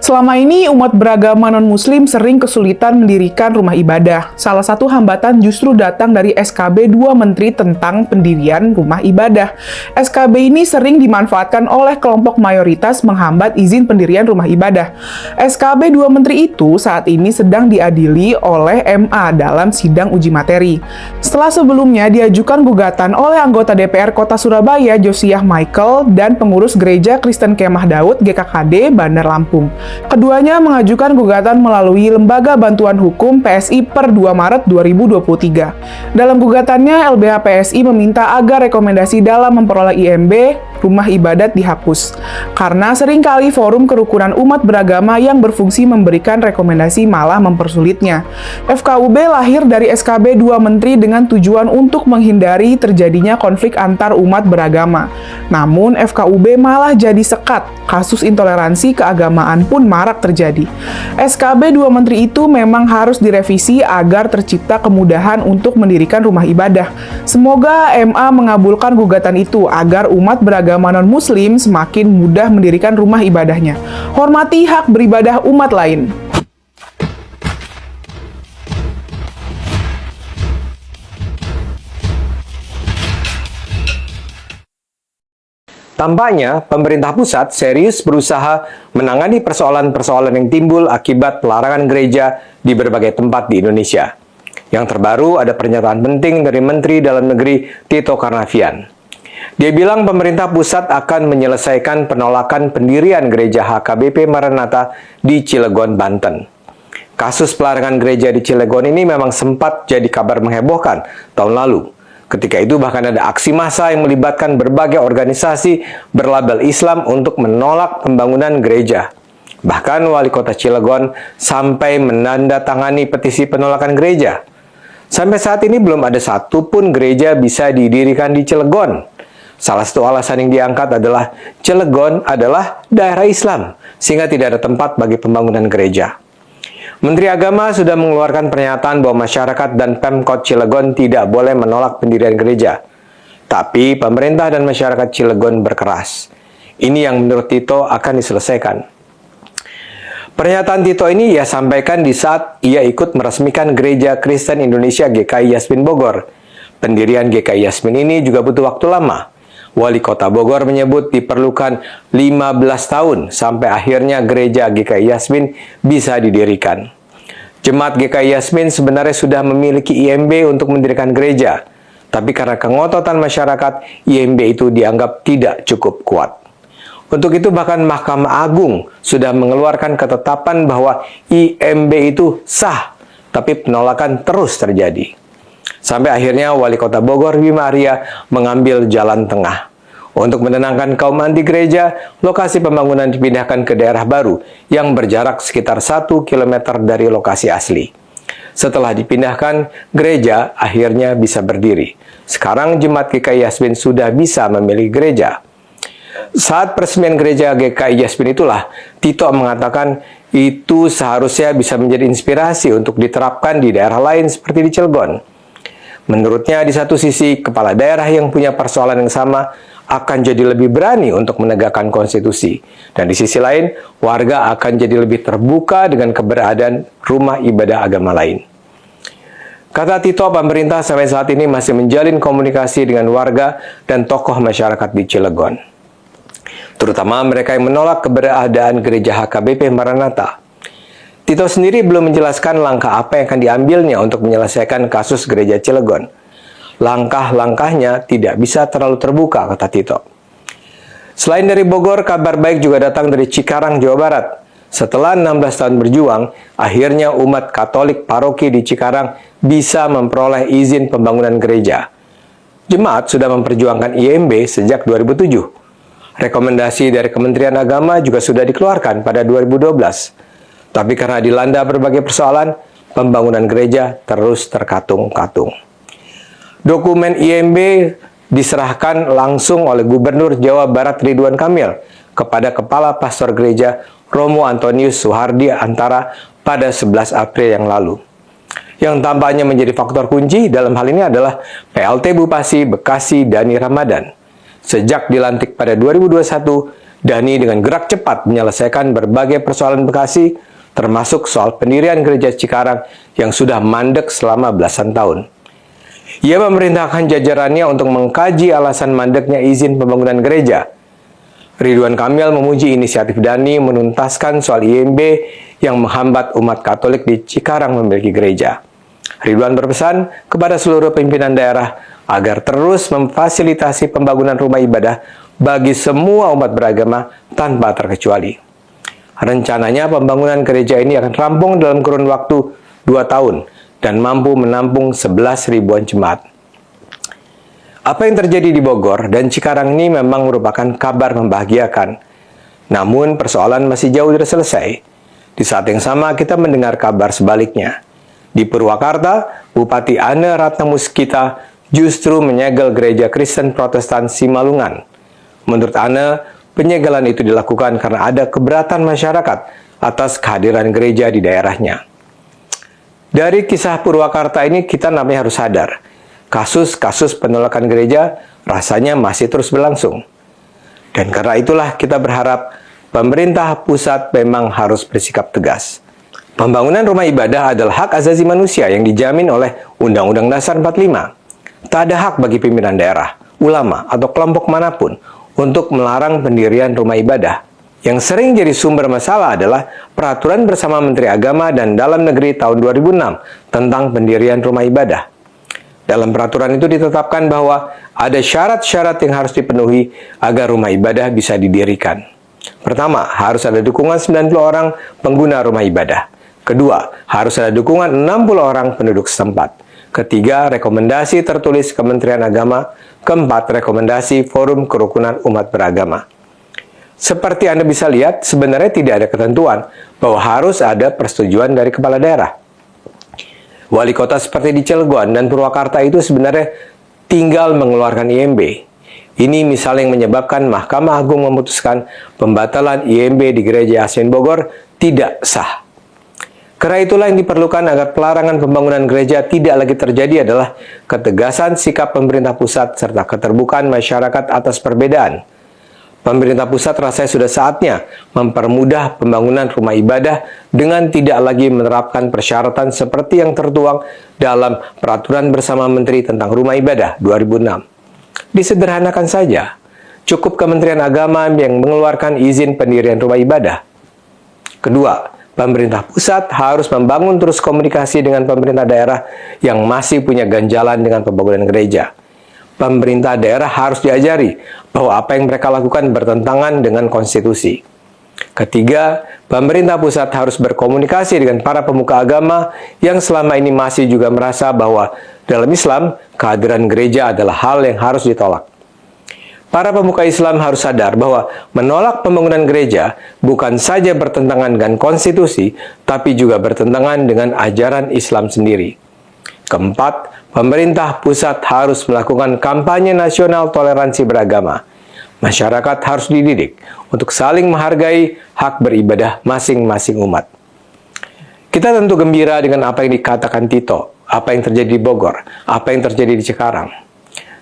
Selama ini, umat beragama non-muslim sering kesulitan mendirikan rumah ibadah. Salah satu hambatan justru datang dari SKB 2 Menteri tentang pendirian rumah ibadah. SKB ini sering dimanfaatkan oleh kelompok mayoritas menghambat izin pendirian rumah ibadah. SKB 2 Menteri itu saat ini sedang diadili oleh MA dalam sidang uji materi. Setelah sebelumnya diajukan gugatan oleh anggota DPR Kota Surabaya, Josiah Michael, dan pengurus Gereja Kristen Kemah Daud GKKD Bandar Lampung. Keduanya mengajukan gugatan melalui Lembaga Bantuan Hukum PSI per 2 Maret 2023. Dalam gugatannya, LBH PSI meminta agar rekomendasi dalam memperoleh IMB rumah ibadat dihapus, karena seringkali forum kerukunan umat beragama yang berfungsi memberikan rekomendasi malah mempersulitnya. FKUB lahir dari SKB 2 Menteri dengan tujuan untuk menghindari terjadinya konflik antar umat beragama. Namun, FKUB malah jadi sekat, kasus intoleransi keagamaan pun marak terjadi. SKB 2 Menteri itu memang harus direvisi agar tercipta kemudahan untuk mendirikan rumah ibadah. Semoga MA mengabulkan gugatan itu agar umat beragama non-muslim semakin mudah mendirikan rumah ibadahnya. Hormati hak beribadah umat lain. Tampaknya, pemerintah pusat serius berusaha menangani persoalan-persoalan yang timbul akibat pelarangan gereja di berbagai tempat di Indonesia. Yang terbaru ada pernyataan penting dari Menteri Dalam Negeri Tito Karnavian. Dia bilang pemerintah pusat akan menyelesaikan penolakan pendirian gereja HKBP Maranatha di Cilegon, Banten. Kasus pelarangan gereja di Cilegon ini memang sempat jadi kabar menghebohkan tahun lalu. Ketika itu bahkan ada aksi massa yang melibatkan berbagai organisasi berlabel Islam untuk menolak pembangunan gereja. Bahkan wali kota Cilegon sampai menandatangani petisi penolakan gereja. Sampai saat ini belum ada satupun gereja bisa didirikan di Cilegon. Salah satu alasan yang diangkat adalah Cilegon adalah daerah Islam, sehingga tidak ada tempat bagi pembangunan gereja. Menteri Agama sudah mengeluarkan pernyataan bahwa masyarakat dan Pemkot Cilegon tidak boleh menolak pendirian gereja. Tapi pemerintah dan masyarakat Cilegon berkeras. Ini yang menurut Tito akan diselesaikan. Pernyataan Tito ini ia sampaikan di saat ia ikut meresmikan Gereja Kristen Indonesia GKI Yasmin Bogor. Pendirian GKI Yasmin ini juga butuh waktu lama. Wali Kota Bogor menyebut diperlukan 15 tahun sampai akhirnya gereja GKI Yasmin bisa didirikan. Jemaat GKI Yasmin sebenarnya sudah memiliki IMB untuk mendirikan gereja, tapi karena kengototan masyarakat, IMB itu dianggap tidak cukup kuat. Untuk itu bahkan Mahkamah Agung sudah mengeluarkan ketetapan bahwa IMB itu sah, tapi penolakan terus terjadi. Sampai akhirnya Wali Kota Bogor Bima Arya mengambil jalan tengah. Untuk menenangkan kaum anti gereja, lokasi pembangunan dipindahkan ke daerah baru yang berjarak sekitar 1 km dari lokasi asli. Setelah dipindahkan, gereja akhirnya bisa berdiri. Sekarang jemaat GKI Yasmin sudah bisa memilih gereja. Saat peresmian gereja GKI Yasmin itulah, Tito mengatakan itu seharusnya bisa menjadi inspirasi untuk diterapkan di daerah lain seperti di Cilegon. Menurutnya, di satu sisi, kepala daerah yang punya persoalan yang sama akan jadi lebih berani untuk menegakkan konstitusi. Dan di sisi lain, warga akan jadi lebih terbuka dengan keberadaan rumah ibadah agama lain. Kata Tito, pemerintah sampai saat ini masih menjalin komunikasi dengan warga dan tokoh masyarakat di Cilegon. Terutama mereka yang menolak keberadaan gereja HKBP Maranatha. Tito sendiri belum menjelaskan langkah apa yang akan diambilnya untuk menyelesaikan kasus gereja Cilegon. Langkah-langkahnya tidak bisa terlalu terbuka, kata Tito. Selain dari Bogor, kabar baik juga datang dari Cikarang, Jawa Barat. Setelah 16 tahun berjuang, akhirnya umat Katolik paroki di Cikarang bisa memperoleh izin pembangunan gereja. Jemaat sudah memperjuangkan IMB sejak 2007. Rekomendasi dari Kementerian Agama juga sudah dikeluarkan pada 2012. Tapi karena dilanda berbagai persoalan, pembangunan gereja terus terkatung-katung. Dokumen IMB diserahkan langsung oleh Gubernur Jawa Barat Ridwan Kamil kepada Kepala Pastor Gereja Romo Antonius Suhardi Antara pada 11 April yang lalu. Yang tampaknya menjadi faktor kunci dalam hal ini adalah PLT Bupati Bekasi Dani Ramadan. Sejak dilantik pada 2021, Dani dengan gerak cepat menyelesaikan berbagai persoalan Bekasi, termasuk soal pendirian gereja Cikarang yang sudah mandek selama belasan tahun. Ia memerintahkan jajarannya untuk mengkaji alasan mandeknya izin pembangunan gereja. Ridwan Kamil memuji inisiatif Dani menuntaskan soal IMB yang menghambat umat Katolik di Cikarang memiliki gereja. Ridwan berpesan kepada seluruh pimpinan daerah agar terus memfasilitasi pembangunan rumah ibadah bagi semua umat beragama tanpa terkecuali. Rencananya pembangunan gereja ini akan rampung dalam kurun waktu 2 tahun dan mampu menampung 11 ribuan jemaat. Apa yang terjadi di Bogor dan Cikarang ini memang merupakan kabar membahagiakan. Namun persoalan masih jauh dari selesai. Di saat yang sama kita mendengar kabar sebaliknya. Di Purwakarta, Bupati Ane Ratnamuskita justru menyegel gereja Kristen Protestan Simalungan. Menurut Ane, penyegelan itu dilakukan karena ada keberatan masyarakat atas kehadiran gereja di daerahnya. Dari kisah Purwakarta ini kita namanya harus sadar, kasus-kasus penolakan gereja rasanya masih terus berlangsung. Dan karena itulah kita berharap pemerintah pusat memang harus bersikap tegas. Pembangunan rumah ibadah adalah hak asasi manusia yang dijamin oleh Undang-Undang Dasar 45. Tak ada hak bagi pimpinan daerah, ulama, atau kelompok manapun untuk melarang pendirian rumah ibadah. Yang sering jadi sumber masalah adalah Peraturan Bersama Menteri Agama dan Dalam Negeri tahun 2006 tentang pendirian rumah ibadah. Dalam peraturan itu ditetapkan bahwa ada syarat-syarat yang harus dipenuhi agar rumah ibadah bisa didirikan. Pertama, harus ada dukungan 90 orang pengguna rumah ibadah. Kedua, harus ada dukungan 60 orang penduduk setempat. Ketiga, rekomendasi tertulis Kementerian Agama. Keempat, rekomendasi Forum Kerukunan Umat Beragama. Seperti Anda bisa lihat, sebenarnya tidak ada ketentuan bahwa harus ada persetujuan dari kepala daerah. Wali kota seperti di Cilegon dan Purwakarta itu sebenarnya tinggal mengeluarkan IMB. Ini misalnya yang menyebabkan Mahkamah Agung memutuskan pembatalan IMB di Gereja Yasmin Bogor tidak sah. Karena itulah yang diperlukan agar pelarangan pembangunan gereja tidak lagi terjadi adalah ketegasan sikap pemerintah pusat serta keterbukaan masyarakat atas perbedaan. Pemerintah pusat rasanya sudah saatnya mempermudah pembangunan rumah ibadah dengan tidak lagi menerapkan persyaratan seperti yang tertuang dalam Peraturan Bersama Menteri tentang Rumah Ibadah 2006. Disederhanakan saja, cukup Kementerian Agama yang mengeluarkan izin pendirian rumah ibadah. Kedua, pemerintah pusat harus membangun terus komunikasi dengan pemerintah daerah yang masih punya ganjalan dengan pembangunan gereja. Pemerintah daerah harus diajari bahwa apa yang mereka lakukan bertentangan dengan konstitusi. Ketiga, pemerintah pusat harus berkomunikasi dengan para pemuka agama yang selama ini masih juga merasa bahwa dalam Islam, kehadiran gereja adalah hal yang harus ditolak. Para pemuka Islam harus sadar bahwa menolak pembangunan gereja bukan saja bertentangan dengan konstitusi, tapi juga bertentangan dengan ajaran Islam sendiri. Keempat, pemerintah pusat harus melakukan kampanye nasional toleransi beragama. Masyarakat harus dididik untuk saling menghargai hak beribadah masing-masing umat. Kita tentu gembira dengan apa yang dikatakan Tito, apa yang terjadi di Bogor, apa yang terjadi di Cikarang.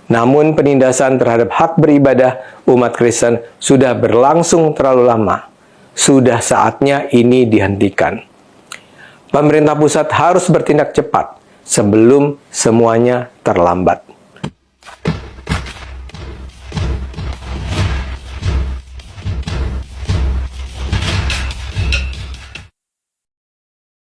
Namun penindasan terhadap hak beribadah umat Kristen sudah berlangsung terlalu lama. Sudah saatnya ini dihentikan. Pemerintah pusat harus bertindak cepat sebelum semuanya terlambat.